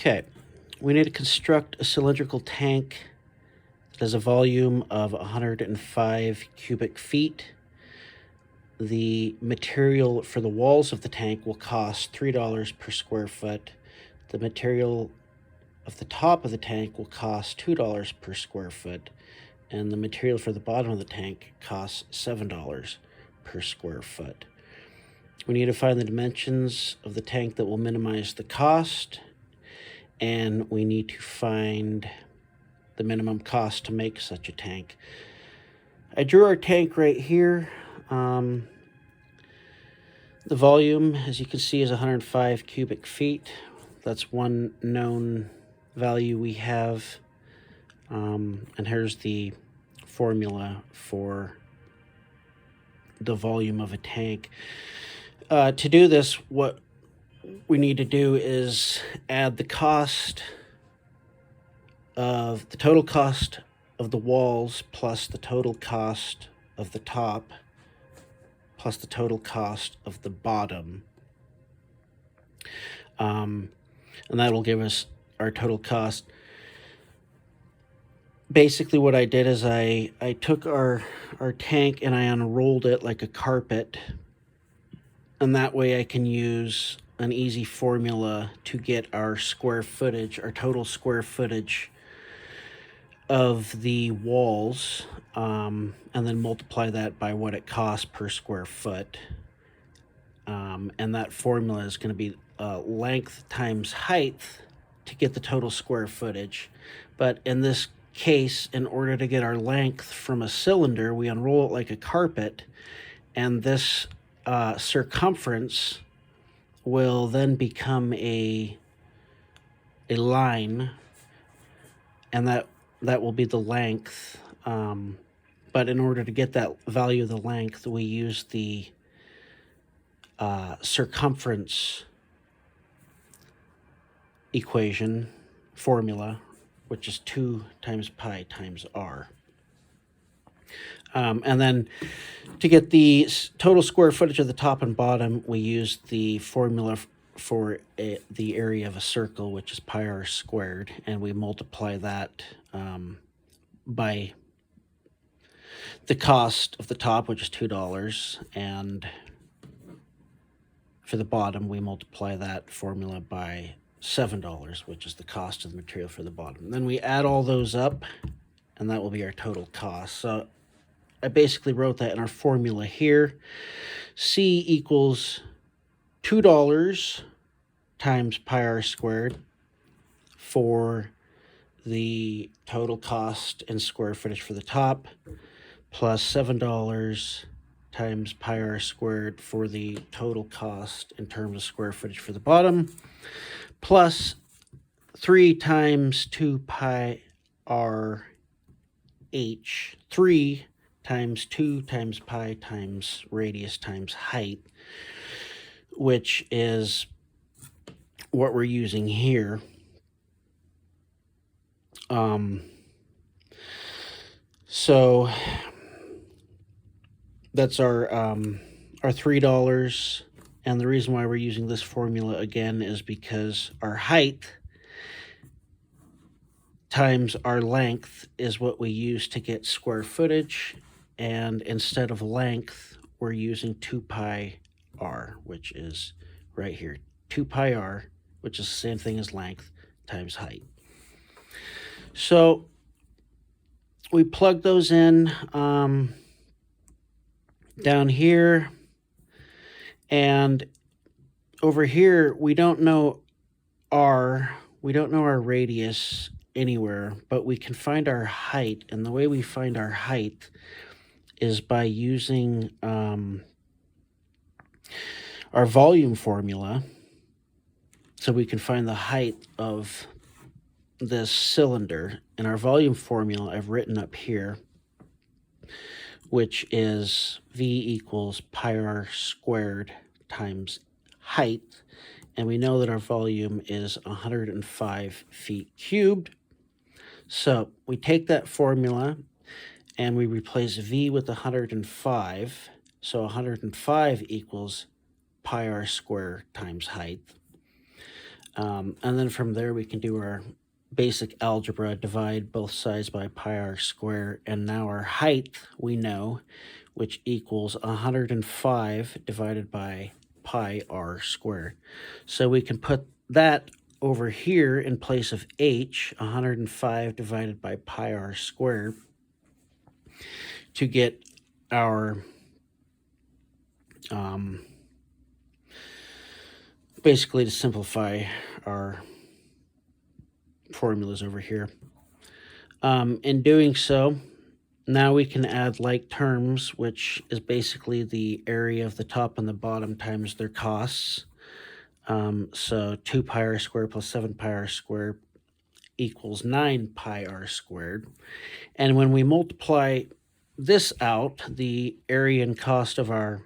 Okay, we need to construct a cylindrical tank that has a volume of 105 cubic feet. The material for the walls of the tank will cost $3 per square foot. The material of the top of the tank will cost $2 per square foot, and the material for the bottom of the tank costs $7 per square foot. We need to find the dimensions of the tank that will minimize the cost, and we need to find the minimum cost to make such a tank. I drew our tank right here. The volume, as you can see, is 105 cubic feet. That's one known value we have. And here's the formula for the volume of a tank. To do this, what we need to do is add the total cost of the walls plus the total cost of the top plus the total cost of the bottom. And that will give us our total cost. Basically what I did is I took our tank and I unrolled it like a carpet, and that way I can use an easy formula to get our square footage, our total square footage of the walls, and then multiply that by what it costs per square foot. And that formula is going to be length times height to get the total square footage. But in this case, in order to get our length from a cylinder, we unroll it like a carpet, and this circumference will then become a line, and that will be the length. But in order to get that value of the length, we use the circumference equation formula, which is 2 times pi times r. And then to get the total square footage of the top and bottom, we use the formula for the area of a circle, which is pi r squared, and we multiply that by the cost of the top, which is $2, and for the bottom, we multiply that formula by $7, which is the cost of the material for the bottom. Then we add all those up, and that will be our total cost. So I basically wrote that in our formula here. C equals $2 times pi r squared for the total cost in square footage for the top, plus $7 times pi r squared for the total cost in terms of square footage for the bottom, plus 3 times 2 pi r h, 3 times 2 times pi times radius times height, which is what we're using here. So that's our $3, and the reason why we're using this formula again is because our height times our length is what we use to get square footage, and instead of length, we're using 2 pi r, which is right here. 2 pi r, which is the same thing as length, times height. So we plug those in down here, and over here we don't know our radius anywhere, but we can find our height, and the way we find our height is by using our volume formula. So we can find the height of this cylinder, and our volume formula I've written up here, which is V equals pi r squared times height, and we know that our volume is 105 feet cubed. So we take that formula and we replace V with 105, so 105 equals pi r squared times height. And then from there we can do our basic algebra, divide both sides by pi r squared, and now our height we know, which equals 105 divided by pi r squared. So we can put that over here in place of h, 105 divided by pi r squared, to get our basically to simplify our formulas over here. In doing so, now we can add like terms, which is basically the area of the top and the bottom times their costs. So 2 pi r squared plus 7 pi r squared equals 9 pi r squared. And when we multiply this out, the area and cost of our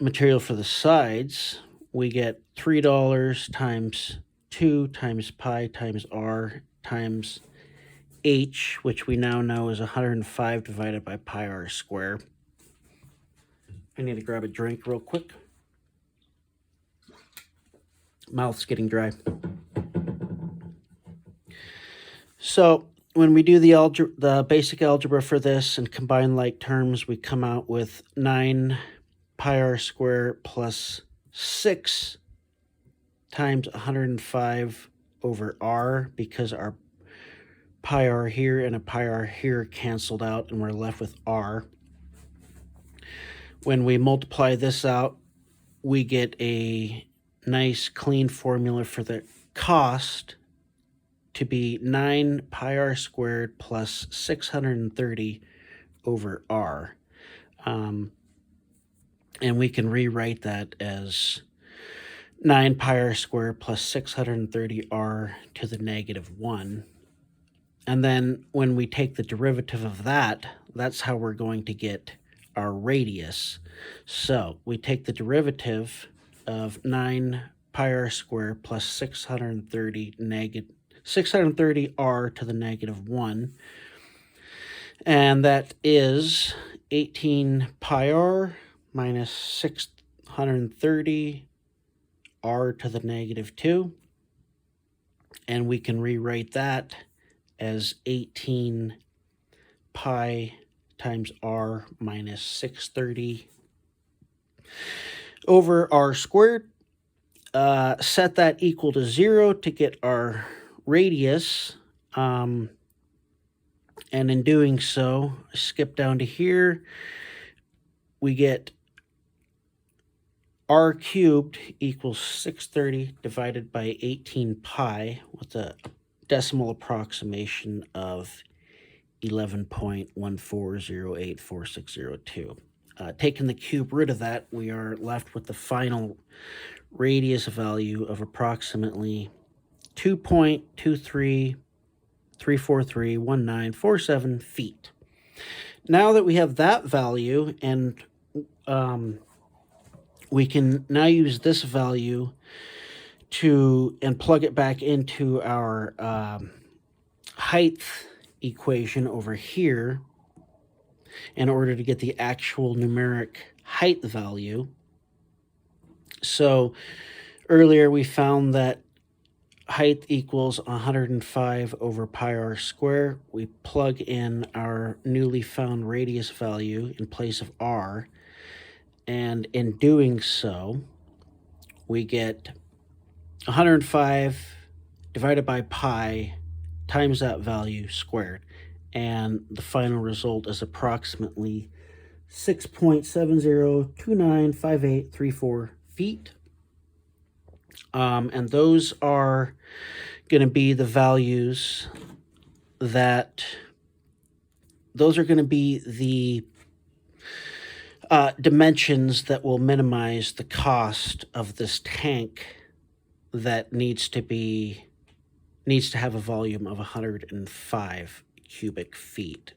material for the sides, we get $3 times 2 times pi times r times h, which we now know is 105 divided by pi r squared. I need to grab a drink real quick. Mouth's getting dry. So when we do the basic algebra for this and combine like terms, we come out with 9 pi r squared plus 6 times 105 over r, because our pi r here and a pi r here canceled out and we're left with r. When we multiply this out, we get a nice clean formula for the cost to be 9 pi r squared plus 630 over r. And we can rewrite that as 9 pi r squared plus 630 r to the negative 1. And then when we take the derivative of that, that's how we're going to get our radius. So we take the derivative of 9 pi r squared plus 630 r to the negative 1. And that is 18 pi r minus 630 r to the negative 2. And we can rewrite that as 18 pi times r minus 630 over r squared. Set that equal to 0 to get our radius. And in doing so, skip down to here, we get r cubed equals 630 divided by 18 pi with a decimal approximation of 11.14084602. Taking the cube root of that, we are left with the final radius value of approximately 2.233431947 feet. Now that we have that value, and we can now use this value and plug it back into our height equation over here in order to get the actual numeric height value. So earlier we found that height equals 105 over pi r squared. We plug in our newly found radius value in place of r, and in doing so, we get 105 divided by pi times that value squared, and the final result is approximately 6.70295834 feet. And those are going to be the values that, those are going to be the dimensions that will minimize the cost of this tank that needs to have a volume of 105 cubic feet,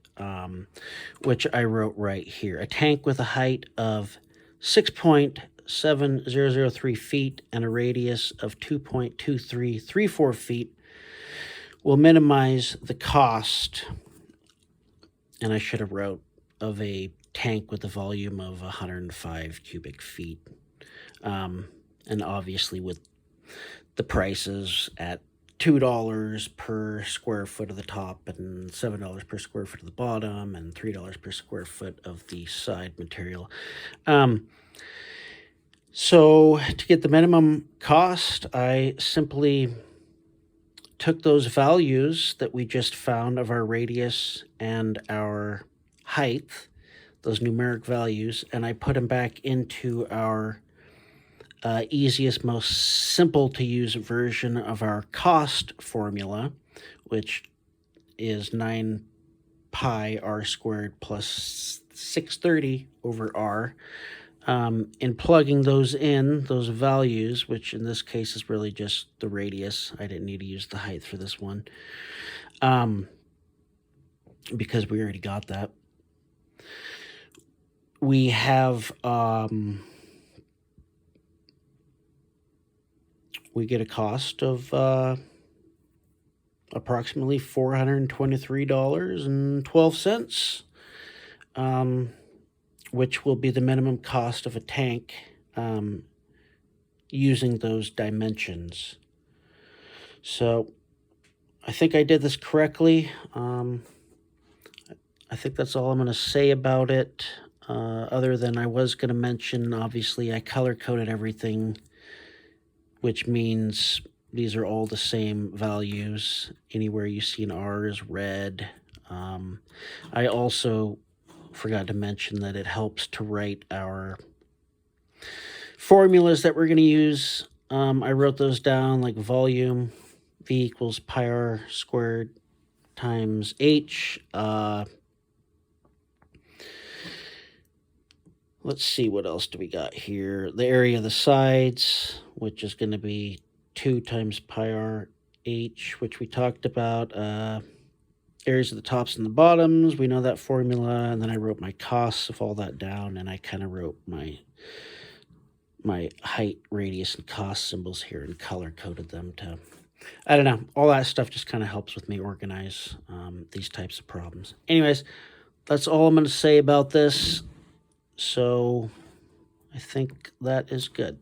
which I wrote right here. A tank with a height of 6.7003 feet and a radius of 2.2334 feet will minimize the cost, and I should have wrote, of a tank with a volume of 105 cubic feet. And obviously with the prices at $2 per square foot of the top and $7 per square foot of the bottom and $3 per square foot of the side material. So to get the minimum cost, I simply took those values that we just found of our radius and our height, those numeric values, and I put them back into our easiest, most simple to use version of our cost formula, which is 9 pi r squared plus 630 over r. In plugging those in, those values, which in this case is really just the radius. I didn't need to use the height for this one, because we already got that. We have we get a cost of approximately $423.12, which will be the minimum cost of a tank using those dimensions. So I think I did this correctly. I think that's all I'm going to say about it, other than I was going to mention, obviously, I color-coded everything, which means these are all the same values. Anywhere you see an R is red. I also forgot to mention that it helps to write our formulas that we're going to use. I wrote those down, like volume, V equals pi r squared times H. Let's see, what else do we got here? The area of the sides, which is going to be 2 times pi r H, which we talked about. Areas of the tops and the bottoms, we know that formula. And then I wrote my costs of all that down, and I kind of wrote my height, radius, and cost symbols here and color-coded them to, I don't know, all that stuff just kind of helps with me organize these types of problems. Anyways, that's all I'm going to say about this. So I think that is good.